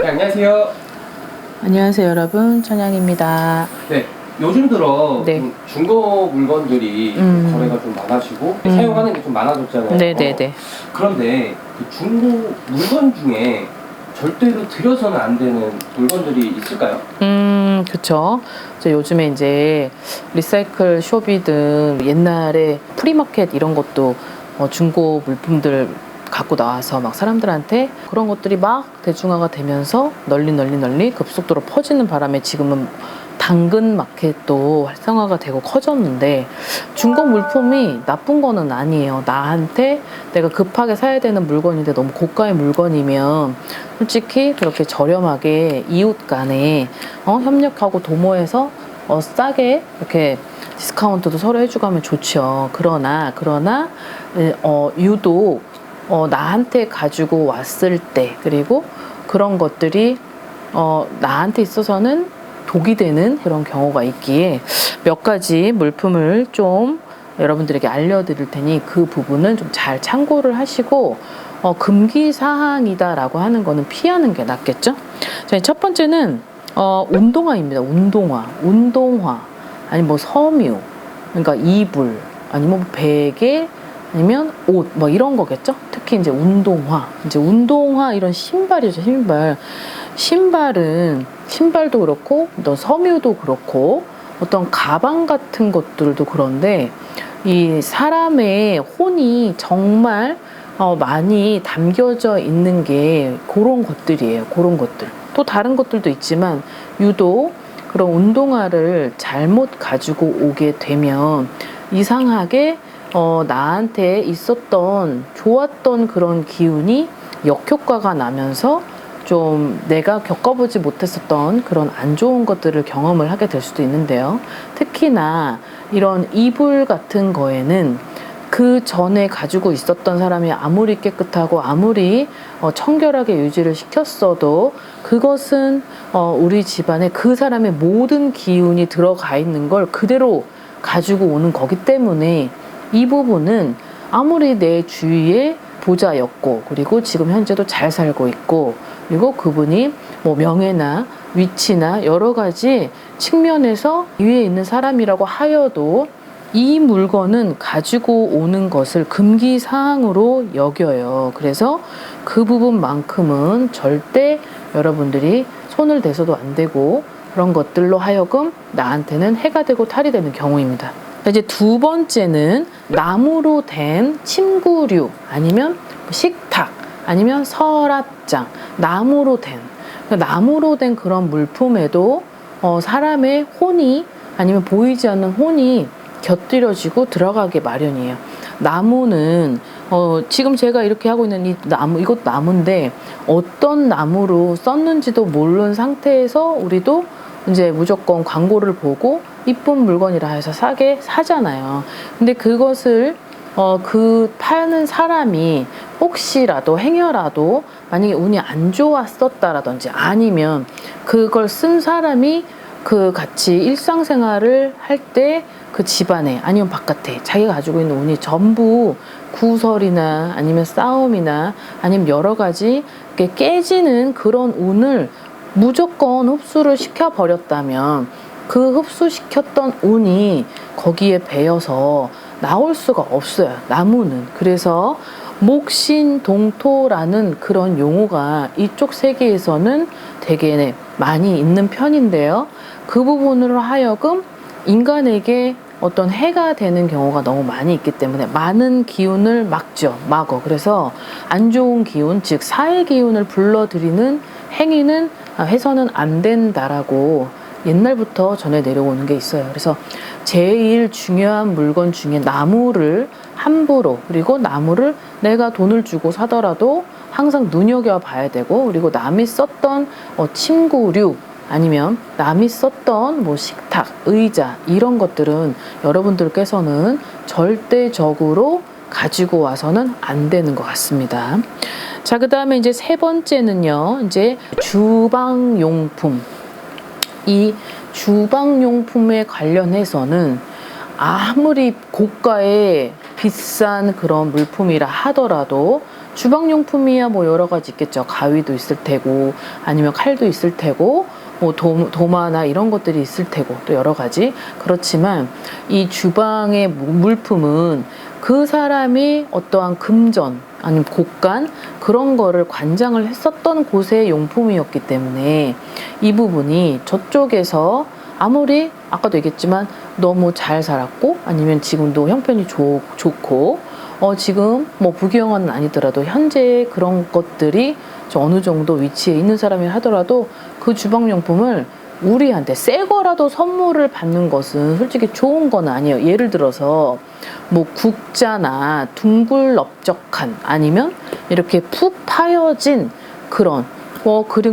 네, 안녕하세요. 안녕하세요 여러분, 천양입니다. 네, 요즘 들어 네. 좀 중고 물건들이 거래가 좀 많아지고 사용하는 게 좀 많아졌잖아요. 네네네. 그런데 그 중고 물건 중에 절대로 들여서는 안 되는 물건들이 있을까요? 그쵸. 요즘에 이제 리사이클 숍이든 옛날에 프리마켓 이런 것도 중고 물품들 갖고 나와서 막 사람들한테 그런 것들이 막 대중화가 되면서 널리 급속도로 퍼지는 바람에 지금은 당근 마켓도 활성화가 되고 커졌는데, 중고 물품이 나쁜 거는 아니에요. 나한테 내가 급하게 사야 되는 물건인데 너무 고가의 물건이면 솔직히 그렇게 저렴하게 이웃 간에 협력하고 도모해서 싸게 이렇게 디스카운트도 서로 해주고 하면 좋죠. 그러나 유독 나한테 가지고 왔을 때, 그리고 그런 것들이 나한테 있어서는 독이 되는 그런 경우가 있기에 몇 가지 물품을 좀 여러분들에게 알려드릴 테니 그 부분은 좀 잘 참고를 하시고, 금기 사항이다라고 하는 거는 피하는 게 낫겠죠. 자, 첫 번째는 운동화입니다. 운동화 아니 뭐 섬유, 그러니까 이불, 아니면 베개, 아니면 옷, 뭐 이런 거겠죠. 특히 이제 운동화 이런 신발이죠. 신발도 그렇고 어떤 섬유도 그렇고 어떤 가방 같은 것들도 그런데, 이 사람의 혼이 정말 많이 담겨져 있는 게 그런 것들이에요. 그런 것들. 또 다른 것들도 있지만 유독 그런 운동화를 잘못 가지고 오게 되면 이상하게 나한테 있었던 좋았던 그런 기운이 역효과가 나면서 좀 내가 겪어보지 못했었던 그런 안 좋은 것들을 경험을 하게 될 수도 있는데요. 특히나 이런 이불 같은 거에는 그 전에 가지고 있었던 사람이 아무리 깨끗하고 아무리 청결하게 유지를 시켰어도 그것은 우리 집안에 그 사람의 모든 기운이 들어가 있는 걸 그대로 가지고 오는 거기 때문에, 이 부분은 아무리 내 주위에 부자였고 그리고 지금 현재도 잘 살고 있고 그리고 그분이 뭐 명예나 위치나 여러 가지 측면에서 위에 있는 사람이라고 하여도 이 물건은 가지고 오는 것을 금기사항으로 여겨요. 그래서 그 부분만큼은 절대 여러분들이 손을 대서도 안 되고 그런 것들로 하여금 나한테는 해가 되고 탈이 되는 경우입니다. 이제 두 번째는 나무로 된 침구류, 아니면 식탁, 아니면 서랍장, 나무로 된 그런 물품에도 사람의 혼이, 아니면 보이지 않는 혼이 곁들여지고 들어가게 마련이에요. 나무는 지금 제가 이렇게 하고 있는 이 나무, 이것도 나무인데 어떤 나무로 썼는지도 모르는 상태에서 우리도 이제 무조건 광고를 보고 이쁜 물건이라 해서 싸게 사잖아요. 근데 그것을 그 파는 사람이 혹시라도 행여라도 만약에 운이 안 좋았었다라든지, 아니면 그걸 쓴 사람이 그 같이 일상생활을 할 때 그 집안에 아니면 바깥에 자기가 가지고 있는 운이 전부 구설이나 아니면 싸움이나 아니면 여러 가지 깨지는 그런 운을 무조건 흡수를 시켜버렸다면, 그 흡수시켰던 운이 거기에 배어서 나올 수가 없어요, 나무는. 그래서 목신동토라는 그런 용어가 이쪽 세계에서는 되게 많이 있는 편인데요. 그 부분으로 하여금 인간에게 어떤 해가 되는 경우가 너무 많이 있기 때문에 많은 기운을 막어. 그래서 안 좋은 기운, 즉 사의 기운을 불러들이는 행위는 해서는 안 된다라고 옛날부터 전해 내려오는 게 있어요. 그래서 제일 중요한 물건 중에 나무를 함부로, 그리고 나무를 내가 돈을 주고 사더라도 항상 눈여겨봐야 되고, 그리고 남이 썼던 침구류, 아니면 남이 썼던 뭐 식탁, 의자, 이런 것들은 여러분들께서는 절대적으로 가지고 와서는 안 되는 것 같습니다. 자, 그 다음에 이제 세 번째는요, 이제 주방용품. 이 주방용품에 관련해서는 아무리 고가의 비싼 그런 물품이라 하더라도 주방용품이야 뭐 여러 가지 있겠죠. 가위도 있을 테고 아니면 칼도 있을 테고 뭐 도마나 이런 것들이 있을 테고 또 여러 가지. 그렇지만 이 주방의 물품은 그 사람이 어떠한 금전 아니면 곡간 그런 거를 관장을 했었던 곳의 용품이었기 때문에 이 부분이 저쪽에서 아무리 아까도 얘기했지만 너무 잘 살았고 아니면 지금도 형편이 좋고 지금 뭐 부귀영화는 아니더라도 현재 그런 것들이 어느 정도 위치에 있는 사람이 하더라도 그 주방용품을 우리한테 새 거라도 선물을 받는 것은 솔직히 좋은 건 아니에요. 예를 들어서 뭐 국자나 둥글넓적한 아니면 이렇게 푹 파여진 그런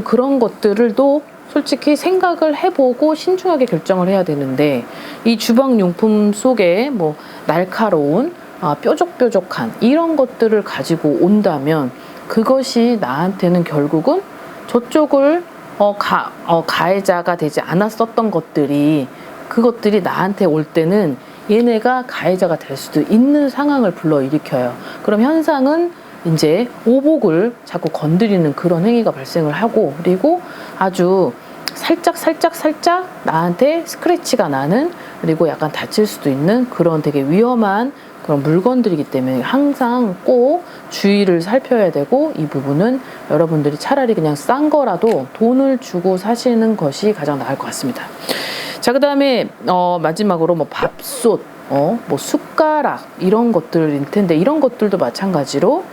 그런 것들도 솔직히 생각을 해보고 신중하게 결정을 해야 되는데 이 주방용품 속에 뭐 날카로운 뾰족뾰족한 이런 것들을 가지고 온다면 그것이 나한테는 결국은 저쪽을 가해자가 되지 않았었던 것들이 그것들이 나한테 올 때는 얘네가 가해자가 될 수도 있는 상황을 불러일으켜요. 그럼 현상은 이제 오복을 자꾸 건드리는 그런 행위가 발생을 하고 그리고 아주 살짝 나한테 스크래치가 나는 그리고 약간 다칠 수도 있는 그런 되게 위험한 그런 물건들이기 때문에 항상 꼭 주의를 살펴야 되고 이 부분은 여러분들이 차라리 그냥 싼 거라도 돈을 주고 사시는 것이 가장 나을 것 같습니다. 자, 그 다음에 마지막으로 뭐 밥솥, 뭐 숟가락 이런 것들일 텐데 이런 것들도 마찬가지로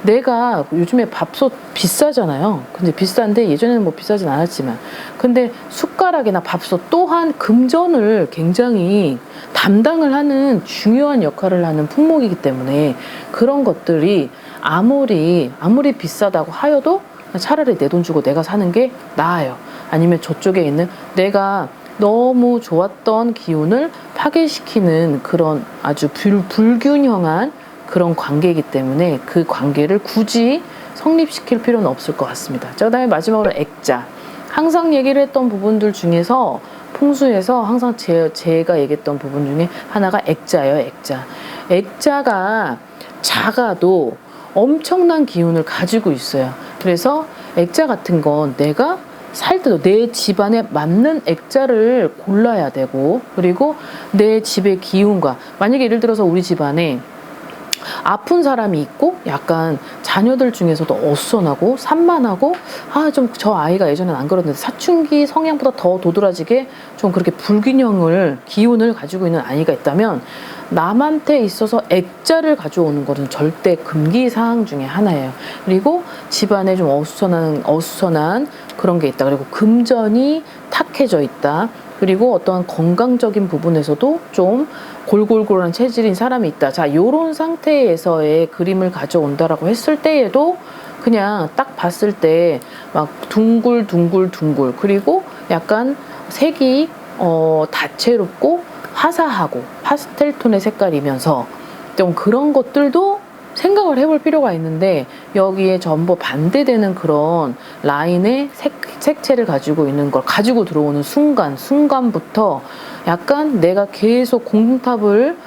내가 요즘에 밥솥 비싸잖아요. 근데 비싼데 예전에는 뭐 비싸진 않았지만 근데 숟가락이나 밥솥 또한 금전을 굉장히 담당을 하는 중요한 역할을 하는 품목이기 때문에 그런 것들이 아무리 비싸다고 하여도 차라리 내 돈 주고 내가 사는 게 나아요. 아니면 저쪽에 있는 내가 너무 좋았던 기운을 파괴시키는 그런 아주 불균형한 그런 관계이기 때문에 그 관계를 굳이 성립시킬 필요는 없을 것 같습니다. 자, 그다음에 마지막으로 액자. 항상 얘기를 했던 부분들 중에서 풍수에서 항상 제가 얘기했던 부분 중에 하나가 액자예요. 액자. 액자가 작아도 엄청난 기운을 가지고 있어요. 그래서 액자 같은 건 내가 살 때도 내 집안에 맞는 액자를 골라야 되고 그리고 내 집의 기운과 만약에 예를 들어서 우리 집안에 아픈 사람이 있고 약간 자녀들 중에서도 어수선하고 산만하고 좀 저 아이가 예전엔 안 그랬는데 사춘기 성향보다 더 도드라지게 좀 그렇게 불균형을 기운을 가지고 있는 아이가 있다면 남한테 있어서 액자를 가져오는 것은 절대 금기 사항 중에 하나예요. 그리고 집안에 좀 어수선한 그런 게 있다. 그리고 금전이 탁해져 있다. 그리고 어떤 건강적인 부분에서도 좀 골골골한 체질인 사람이 있다. 자, 요런 상태에서의 그림을 가져온다라고 했을 때에도 그냥 딱 봤을 때 막 둥글 그리고 약간 색이 다채롭고 화사하고 파스텔 톤의 색깔이면서 좀 그런 것들도 생각을 해볼 필요가 있는데 여기에 전부 반대되는 그런 라인의 색채를 가지고 있는 걸 가지고 들어오는 순간부터 약간 내가 계속 공중탑을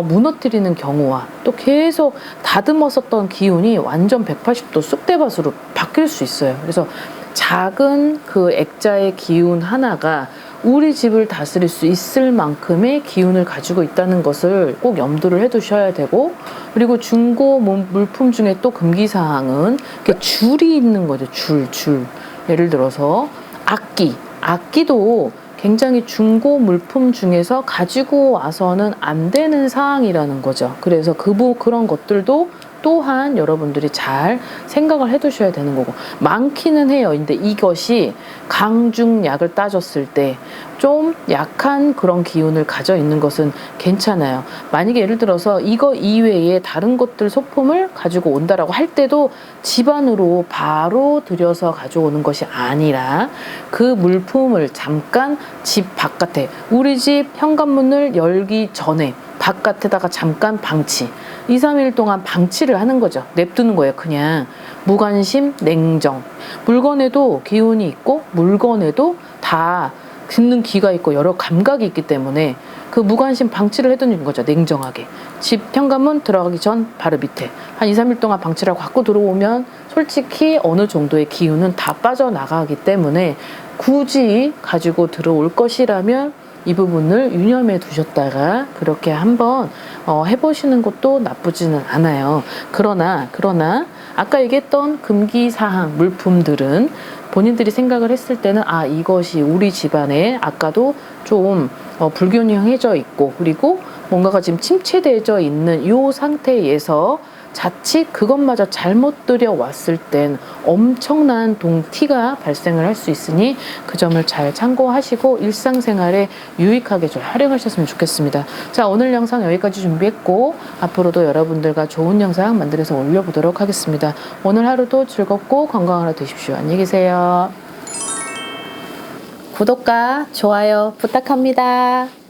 무너뜨리는 경우와 또 계속 다듬었었던 기운이 완전 180도 쑥대밭으로 바뀔 수 있어요. 그래서 작은 그 액자의 기운 하나가 우리 집을 다스릴 수 있을 만큼의 기운을 가지고 있다는 것을 꼭 염두를 해두셔야 되고 그리고 중고 물품 중에 또 금기사항은 줄이 있는 거죠. 줄. 예를 들어서 악기도 굉장히 중고 물품 중에서 가지고 와서는 안 되는 사항이라는 거죠. 그래서 그런 것들도 또한 여러분들이 잘 생각을 해두셔야 되는 거고 많기는 해요. 근데 이것이 강중약을 따졌을 때 좀 약한 그런 기운을 가져 있는 것은 괜찮아요. 만약에 예를 들어서 이거 이외에 다른 것들 소품을 가지고 온다라고 할 때도 집안으로 바로 들여서 가져오는 것이 아니라 그 물품을 잠깐 집 바깥에 우리 집 현관문을 열기 전에 바깥에다가 잠깐 방치 2, 3일 동안 방치를 하는 거죠. 냅두는 거예요. 그냥 무관심, 냉정. 물건에도 기운이 있고 물건에도 다 듣는 귀가 있고 여러 감각이 있기 때문에 그 무관심 방치를 해두는 거죠. 냉정하게. 집 현관문 들어가기 전 바로 밑에 한 2, 3일 동안 방치를 하고 갖고 들어오면 솔직히 어느 정도의 기운은 다 빠져나가기 때문에 굳이 가지고 들어올 것이라면 이 부분을 유념해 두셨다가 그렇게 한번 해보시는 것도 나쁘지는 않아요. 그러나 아까 얘기했던 금기사항 물품들은 본인들이 생각을 했을 때는 이것이 우리 집안에 아까도 좀 불균형해져 있고 그리고 뭔가가 지금 침체되어 있는 이 상태에서 자칫 그것마저 잘못 들여왔을 땐 엄청난 티가 발생을 할 수 있으니 그 점을 잘 참고하시고 일상생활에 유익하게 좀 활용하셨으면 좋겠습니다. 자, 오늘 영상 여기까지 준비했고 앞으로도 여러분들과 좋은 영상 만들어서 올려보도록 하겠습니다. 오늘 하루도 즐겁고 건강한 하루 되십시오. 안녕히 계세요. 구독과 좋아요 부탁합니다.